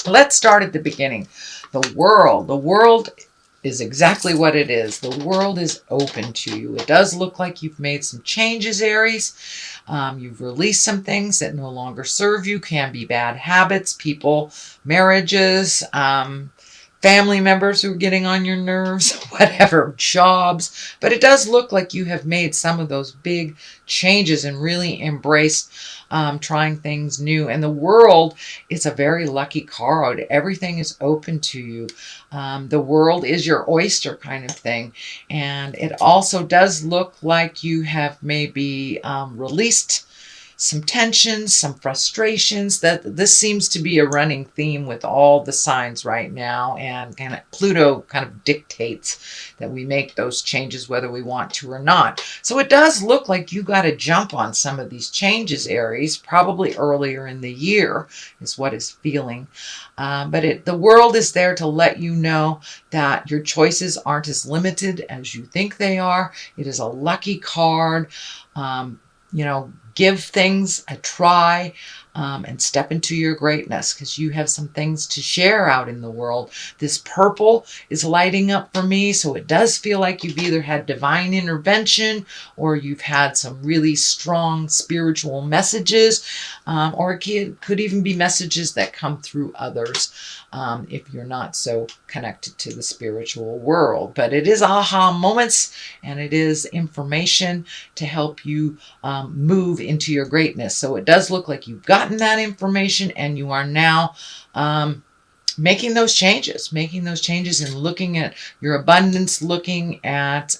Let's start at the beginning. The world. The world is exactly what it is. The world is open to you. It does look like you've made some changes, Aries. You've released some things that no longer serve you. Can be bad habits, people, marriages, family members who are getting on your nerves, whatever, jobs. But it does look like you have made some of those big changes and really embraced trying things new. And the world is a very lucky card. Everything is open to you. The world is your oyster kind of thing. And it also does look like you have maybe released some tensions, some frustrations. That this seems to be a running theme with all the signs right now, and kind of Pluto kind of dictates that we make those changes whether we want to or not. So it does look like you got to jump on some of these changes, Aries, probably earlier in the year is what is feeling. But the world is there to let you know that your choices aren't as limited as you think they are. It is a lucky card. Give things a try and step into your greatness, because you have some things to share out in the world. This purple is lighting up for me, so it does feel like you've either had divine intervention or you've had some really strong spiritual messages, or it could even be messages that come through others if you're not so connected to the spiritual world. But it is aha moments, and it is information to help you move into your greatness. So it does look like you've gotten that information, and you are now making those changes and looking at your abundance, looking at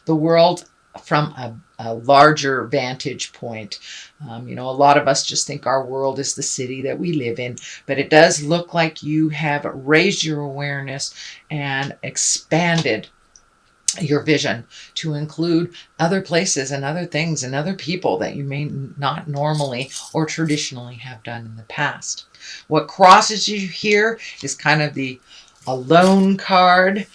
the world from a larger vantage point. A lot of us just think our world is the city that we live in, but it does look like you have raised your awareness and expanded your vision to include other places and other things and other people that you may not normally or traditionally have done in the past. What crosses you here is kind of the alone card.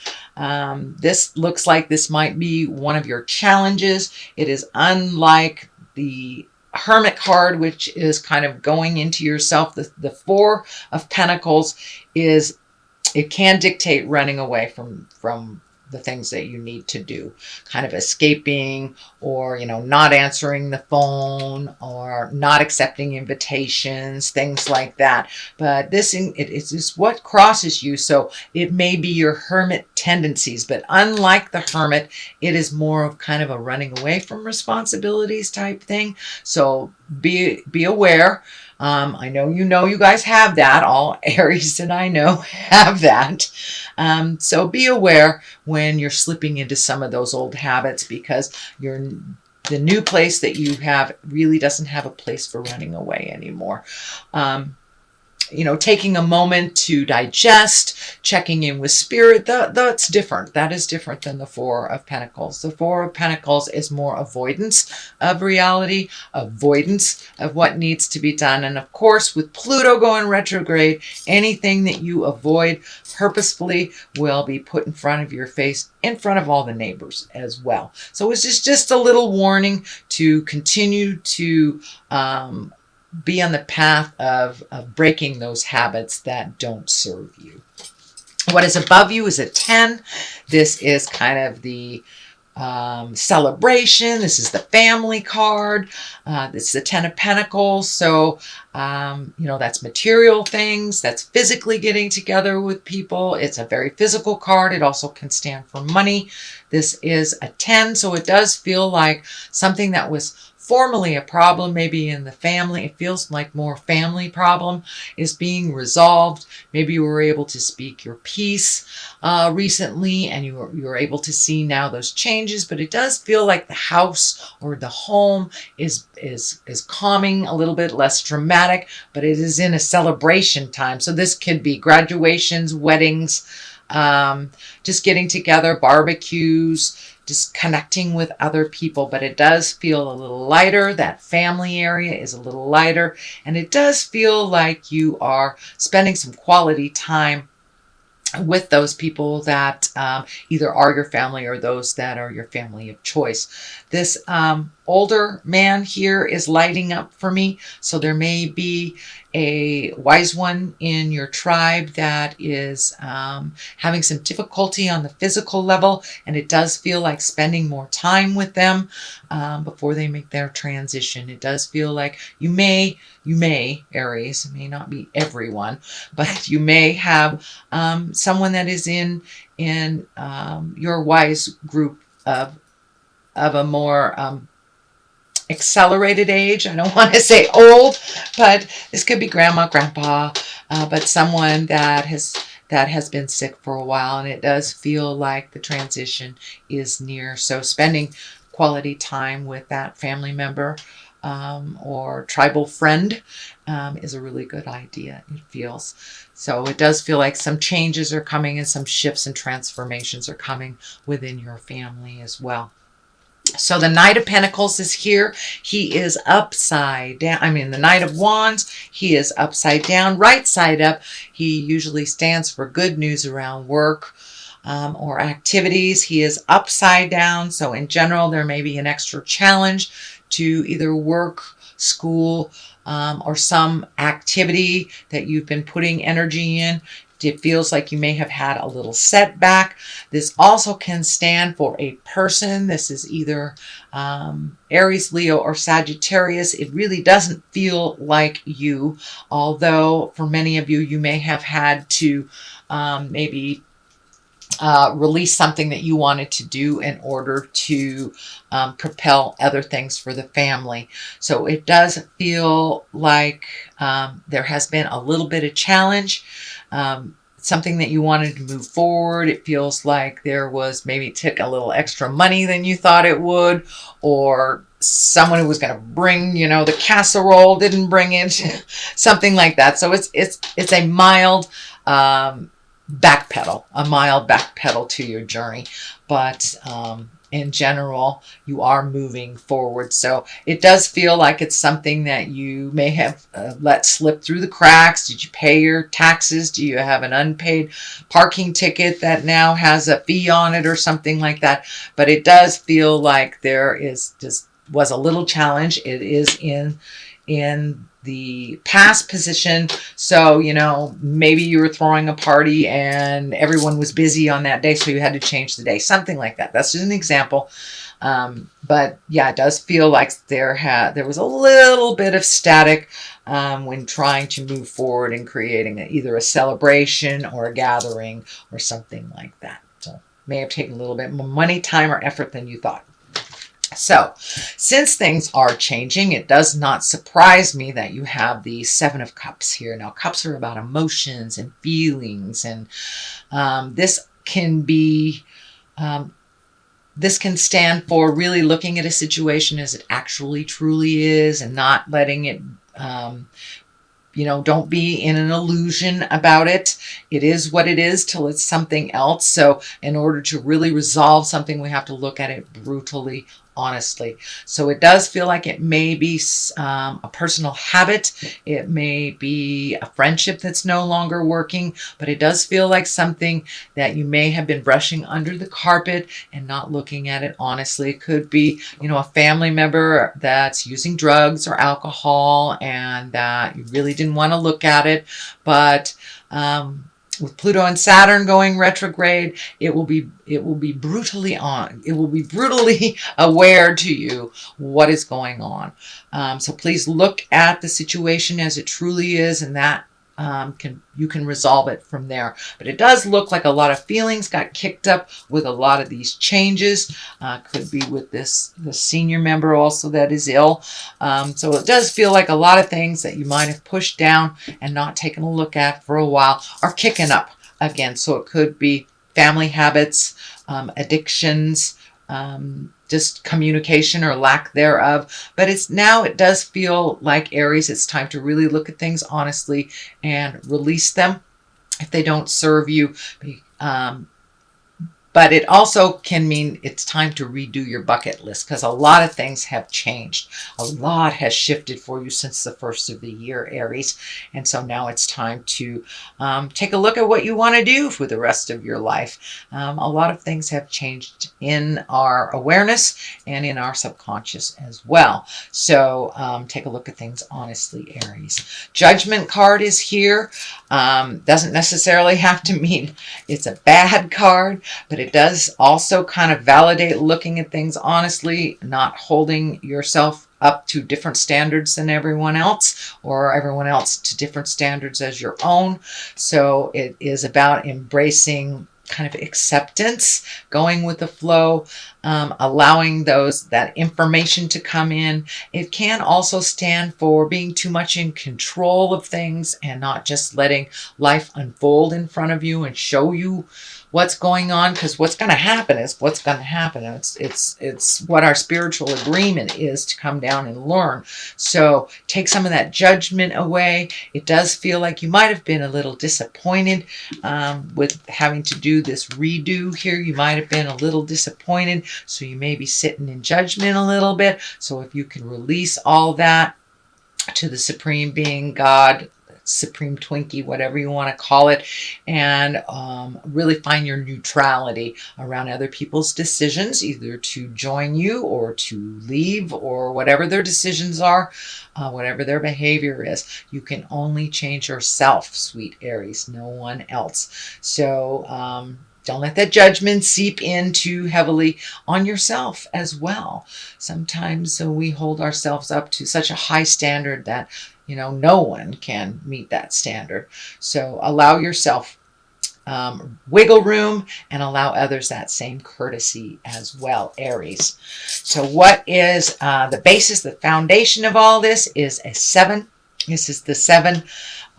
This looks like this might be one of your challenges. It is unlike the Hermit card, which is kind of going into yourself. The Four of Pentacles it can dictate running away from the things that you need to do, kind of escaping, or not answering the phone, or not accepting invitations, things like that. But this is what crosses you, so it may be your hermit tendencies, but unlike the hermit, it is more of kind of a running away from responsibilities type thing. So be aware. I know you guys have that. All Aries that I know have that. So be aware when you're slipping into some of those old habits, because the new place that you have really doesn't have a place for running away anymore. Taking a moment to digest, checking in with spirit, that's different. That is different than the Four of Pentacles. The Four of Pentacles is more avoidance of reality, avoidance of what needs to be done. And of course, with Pluto going retrograde, anything that you avoid purposefully will be put in front of your face, in front of all the neighbors as well. So it's just a little warning to continue to be on the path of breaking those habits that don't serve you. What is above you is a 10. This is kind of the celebration. This is the family card. This is the 10 of Pentacles. So, that's material things. That's physically getting together with people. It's a very physical card. It also can stand for money. This is a 10. So it does feel like something that was formerly a problem, maybe in the family, it feels like more family problem, is being resolved. Maybe you were able to speak your piece recently, and you were able to see now those changes. But it does feel like the house or the home is calming, a little bit less dramatic, but it is in a celebration time. So this could be graduations, weddings, just getting together, barbecues, just connecting with other people. But it does feel a little lighter. That family area is a little lighter. And it does feel like you are spending some quality time with those people that either are your family or those that are your family of choice. This older man here is lighting up for me. So there may be a wise one in your tribe that is having some difficulty on the physical level, and it does feel like spending more time with them before they make their transition. It does feel like you may, Aries, it may not be everyone, but you may have someone that is in your wise group of a more accelerated age. I don't want to say old, but this could be grandma, grandpa, but someone that has been sick for a while, and it does feel like the transition is near. So spending quality time with that family member or tribal friend is a really good idea, it feels. So it does feel like some changes are coming and some shifts and transformations are coming within your family as well. So the Knight of Pentacles is here. He is upside down. I mean, the Knight of Wands, he is upside down, right side up. He usually stands for good news around work or activities. He is upside down. So in general, there may be an extra challenge to either work, school, or some activity that you've been putting energy in. It feels like you may have had a little setback. This also can stand for a person. This is either Aries, Leo, or Sagittarius. It really doesn't feel like you, although for many of you, you may have had to maybe release something that you wanted to do in order to propel other things for the family. So it does feel like there has been a little bit of challenge. Something that you wanted to move forward. It feels like there was maybe took a little extra money than you thought it would, or someone who was going to bring, the casserole didn't bring it, something like that. So it's a mild backpedal to your journey, but in general, you are moving forward. So it does feel like it's something that you may have let slip through the cracks. Did you pay your taxes? Do you have an unpaid parking ticket that now has a fee on it or something like that? But it does feel like there was a little challenge. It is in the past position. So, maybe you were throwing a party and everyone was busy on that day, so you had to change the day, something like that. That's just an example. But yeah, it does feel like there was a little bit of static when trying to move forward and creating either a celebration or a gathering or something like that. So may have taken a little bit more money, time, or effort than you thought. So, since things are changing, it does not surprise me that you have the Seven of Cups here. Now, cups are about emotions and feelings, and this can stand for really looking at a situation as it actually truly is, and not letting it don't be in an illusion about it. It is what it is till it's something else. So in order to really resolve something, we have to look at it brutally, honestly. So it does feel like it may be a personal habit. It may be a friendship that's no longer working, but it does feel like something that you may have been brushing under the carpet and not looking at it honestly. It could be, a family member that's using drugs or alcohol and that you really didn't want to look at it, but with Pluto and Saturn going retrograde, it will be brutally aware to you what is going on. So please look at the situation as it truly is, and that you can resolve it from there. But it does look like a lot of feelings got kicked up with a lot of these changes. Could be with the senior member also that is ill. So it does feel like a lot of things that you might have pushed down and not taken a look at for a while are kicking up again. So it could be family habits, addictions, just communication or lack thereof. But it does feel like, Aries, it's time to really look at things honestly and release them if they don't serve you. But it also can mean it's time to redo your bucket list, because a lot of things have changed. A lot has shifted for you since the first of the year, Aries. And so now it's time to take a look at what you want to do for the rest of your life. A lot of things have changed in our awareness and in our subconscious as well. So take a look at things honestly, Aries. Judgment card is here. Doesn't necessarily have to mean it's a bad card, but it does also kind of validate looking at things honestly, not holding yourself up to different standards than everyone else, or everyone else to different standards as your own. So it is about embracing kind of acceptance, going with the flow, allowing that information to come in. It can also stand for being too much in control of things and not just letting life unfold in front of you and show you what's going on, because what's going to happen is what's going to happen. It's what our spiritual agreement is, to come down and learn. So take some of that judgment away. It does feel like you might have been a little disappointed with having to do this redo here. You might have been a little disappointed, so you may be sitting in judgment a little bit. So if you can release all that to the Supreme Being, God, Supreme Twinkie, whatever you want to call it, and really find your neutrality around other people's decisions, either to join you or to leave, or whatever their decisions are, whatever their behavior is. You can only change yourself, sweet Aries, no one else. So don't let that judgment seep in too heavily on yourself as well. Sometimes we hold ourselves up to such a high standard that no one can meet that standard. So allow yourself wiggle room, and allow others that same courtesy as well, Aries. So what is the basis, the foundation of all this is a 7. This is the 7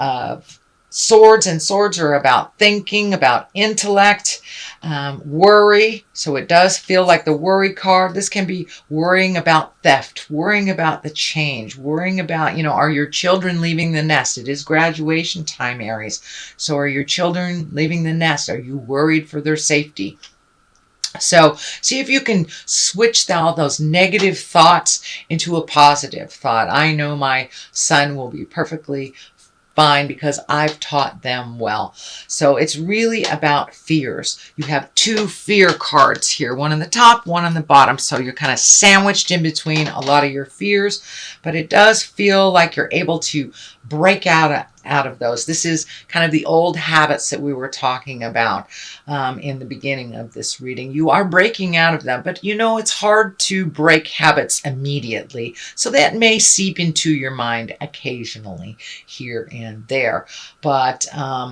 of swords, and swords are about thinking, about intellect, worry. So it does feel like the worry card. This can be worrying about theft, worrying about the change, worrying about, are your children leaving the nest? It is graduation time, Aries. So are your children leaving the nest? Are you worried for their safety? So see if you can switch all those negative thoughts into a positive thought. I know my son will be perfectly fine because I've taught them well. So it's really about fears. You have 2 fear cards here, one on the top, one on the bottom. So you're kind of sandwiched in between a lot of your fears, but it does feel like you're able to break out of those. This is kind of the old habits that we were talking about in the beginning of this reading. You are breaking out of them, but it's hard to break habits immediately. So that may seep into your mind occasionally here and there. But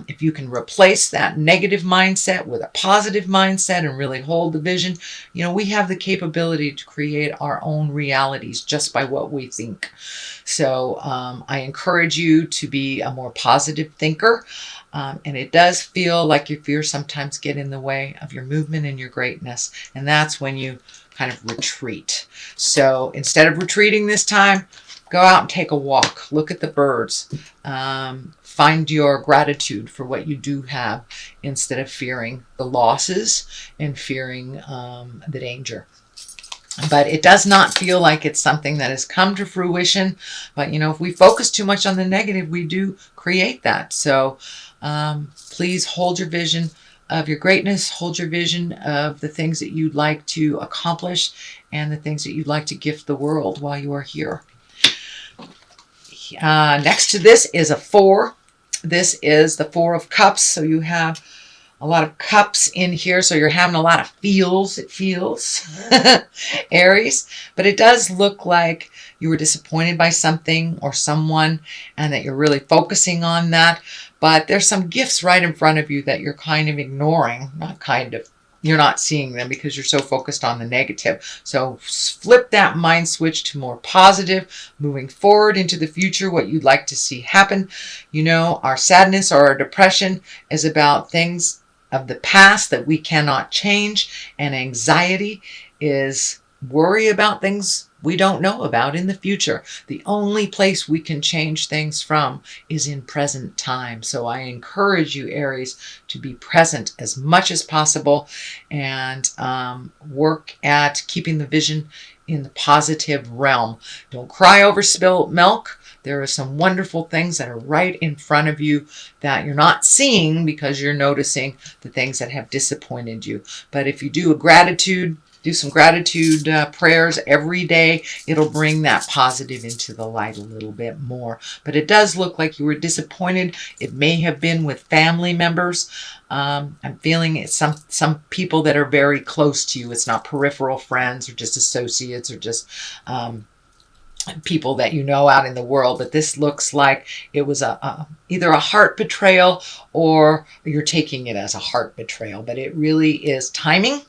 if you can replace that negative mindset with a positive mindset and really hold the vision, we have the capability to create our own realities just by what we think. So I encourage you to be a more positive thinker. And it does feel like your fears sometimes get in the way of your movement and your greatness. And that's when you kind of retreat. So instead of retreating this time, go out and take a walk. Look at the birds. Find your gratitude for what you do have, instead of fearing the losses and fearing the danger. But it does not feel like it's something that has come to fruition. But, if we focus too much on the negative, we do create that. So please hold your vision of your greatness. Hold your vision of the things that you'd like to accomplish and the things that you'd like to gift the world while you are here. Next to this is a 4. This is the 4 of Cups. So you have a lot of cups in here, so you're having a lot of feels, it feels, Aries. But it does look like you were disappointed by something or someone, and that you're really focusing on that. But there's some gifts right in front of you that you're kind of ignoring. You're not seeing them because you're so focused on the negative. So flip that mind switch to more positive, moving forward into the future, what you'd like to see happen. Our sadness or our depression is about things of the past that we cannot change, and anxiety is worry about things we don't know about in the future. The only place we can change things from is in present time. So I encourage you, Aries, to be present as much as possible and work at keeping the vision in the positive realm. Don't cry over spilt milk. There are some wonderful things that are right in front of you that you're not seeing because you're noticing the things that have disappointed you. But if you do some gratitude prayers every day, it'll bring that positive into the light a little bit more. But it does look like you were disappointed. It may have been with family members. I'm feeling it's some people that are very close to you. It's not peripheral friends or just associates or just people that you know out in the world, but this looks like it was either a heart betrayal or you're taking it as a heart betrayal, but it really is timing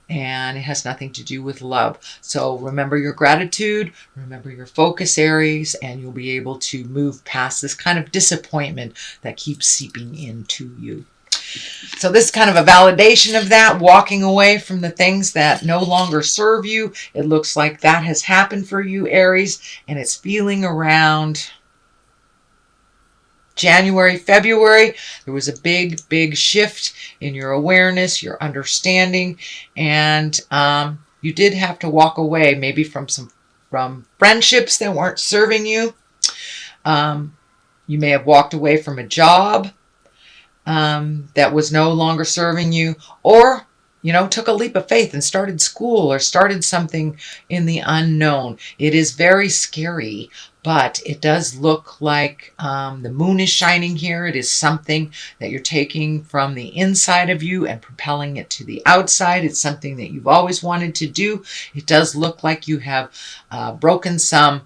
and it has nothing to do with love. So remember your gratitude, remember your focus, Aries, and you'll be able to move past this kind of disappointment that keeps seeping into you. So this is kind of a validation of that, walking away from the things that no longer serve you. It looks like that has happened for you, Aries, and it's feeling around January, February. There was a big shift in your awareness, your understanding, and you did have to walk away maybe from friendships that weren't serving you. You may have walked away from a job that was no longer serving you, or took a leap of faith and started school or started something in the unknown. It is very scary, but it does look like the moon is shining here. It is something that you're taking from the inside of you and propelling it to the outside. It's something that you've always wanted to do. It does look like you have broken some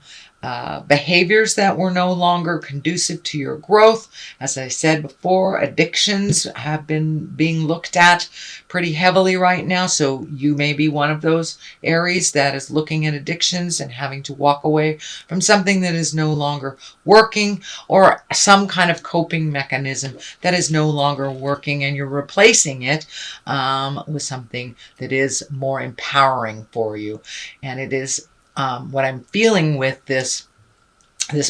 behaviors that were no longer conducive to your growth. As I said before, addictions have been being looked at pretty heavily right now. So you may be one of those Aries that is looking at addictions and having to walk away from something that is no longer working, or some kind of coping mechanism that is no longer working, and you're replacing it with something that is more empowering for you. And it is what I'm feeling with this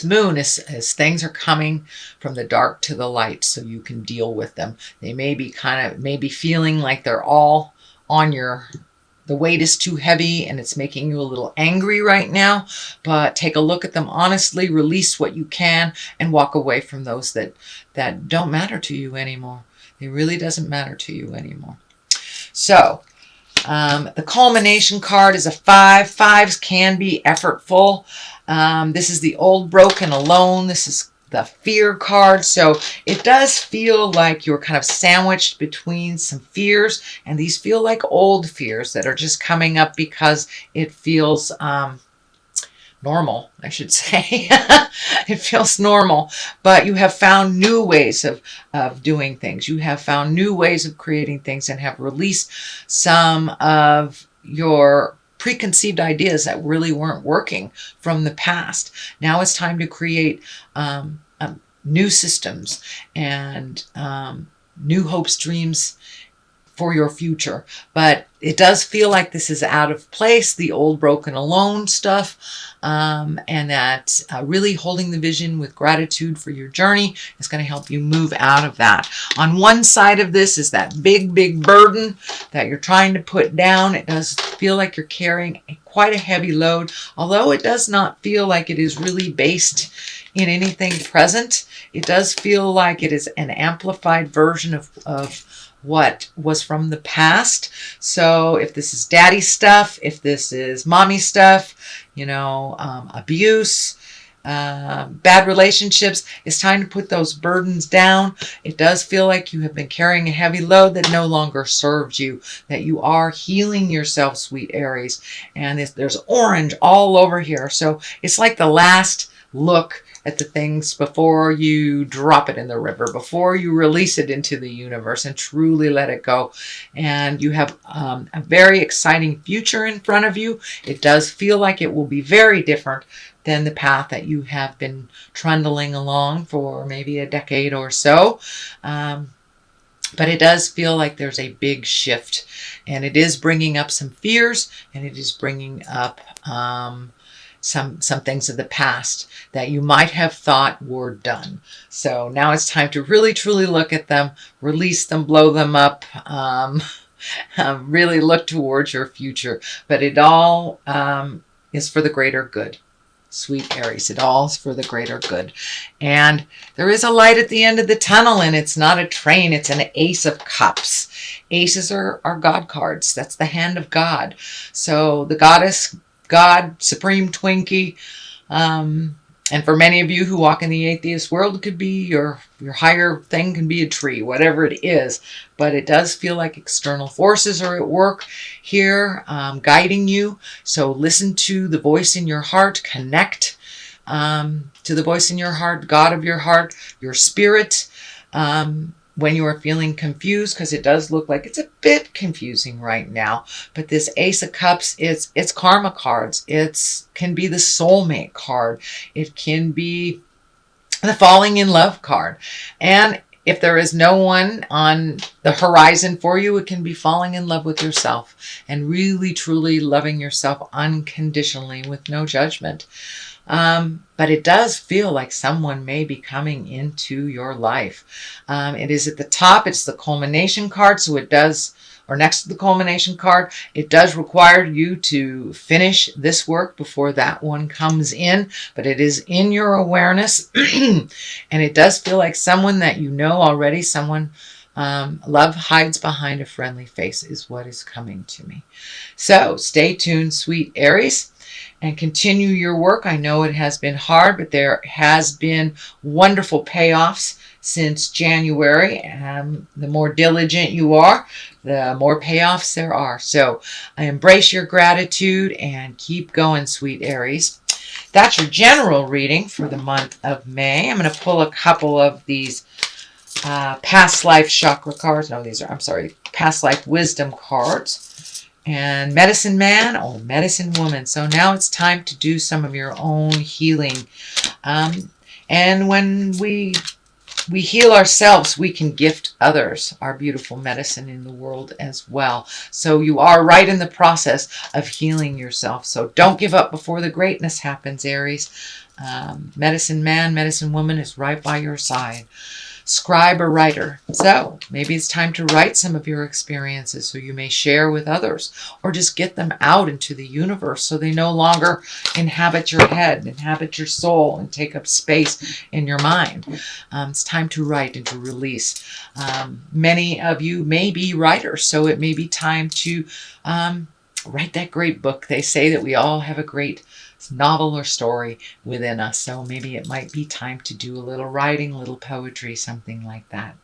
moon is things are coming from the dark to the light, so you can deal with them. They may be feeling like they're all on the weight is too heavy and it's making you a little angry right now, but take a look at them honestly, release what you can, and walk away from those that don't matter to you anymore. It really doesn't matter to you anymore. So the culmination card is a 5. 5s can be effortful. This is the old, broken, alone. This is the fear card. So it does feel like you're kind of sandwiched between some fears, and these feel like old fears that are just coming up because it feels normal, I should say. It feels normal, but you have found new ways of doing things. You have found new ways of creating things and have released some of your preconceived ideas that really weren't working from the past. Now it's time to create new systems and new hopes, dreams for your future. But it does feel like this is out of place, the old, broken, alone stuff, and that really holding the vision with gratitude for your journey is going to help you move out of that. On one side of this is that big burden that you're trying to put down. It does feel like you're carrying quite a heavy load, although it does not feel like it is really based in anything present. It does feel like it is an amplified version of what was from the past. So if this is daddy stuff, if this is mommy stuff, abuse, bad relationships, it's time to put those burdens down. It does feel like you have been carrying a heavy load that no longer serves you, that you are healing yourself, sweet Aries. And there's orange all over here. So it's like the last look at the things before you drop it in the river, before you release it into the universe and truly let it go. And you have a very exciting future in front of you. It does feel like it will be very different than the path that you have been trundling along for maybe a decade or so. But it does feel like there's a big shift, and it is bringing up some fears, and it is bringing up some things of the past that you might have thought were done. So now it's time to really truly look at them, release them, blow them up, really look towards your future. But it all is for the greater good. Sweet Aries, it all is for the greater good. And there is a light at the end of the tunnel, and it's not a train, it's an Ace of Cups. Aces are God cards. That's the hand of God. So the goddess, God, Supreme Twinkie, and for many of you who walk in the atheist world, it could be your higher thing, can be a tree, whatever it is. But it does feel like external forces are at work here, guiding you. So listen to the voice in your heart, connect to the voice in your heart, God of your heart, your spirit, when you are feeling confused, because it does look like it's a bit confusing right now. But this Ace of Cups, it's karma cards. It can be the soulmate card. It can be the falling in love card. And if there is no one on the horizon for you, it can be falling in love with yourself and really, truly loving yourself unconditionally with no judgment. But it does feel like someone may be coming into your life. It is at the top. It's the culmination card. So it does, or next to the culmination card, it does require you to finish this work before that one comes in. But it is in your awareness. And it does feel like someone that you know already, someone love hides behind a friendly face is what is coming to me. So stay tuned, sweet Aries, and continue your work. I know it has been hard, but there has been wonderful payoffs since January. The more diligent you are, the more payoffs there are. So I embrace your gratitude and keep going, sweet Aries. That's your general reading for the month of May. I'm going to pull a couple of these past life chakra cards. No, these are, I'm sorry, past life wisdom cards. And medicine man or medicine woman. So now it's time to do some of your own healing. And when we heal ourselves, we can gift others our beautiful medicine in the world as well. So you are right in the process of healing yourself. So don't give up before the greatness happens, Aries. Medicine man, medicine woman is right by your side. Scribe or writer. So maybe it's time to write some of your experiences so you may share with others, or just get them out into the universe so they no longer inhabit your head, inhabit your soul, and take up space in your mind. It's time to write and to release. Many of you may be writers, so it may be time to write that great book. They say that we all have a great novel or story within us. So maybe it might be time to do a little writing, a little poetry, something like that.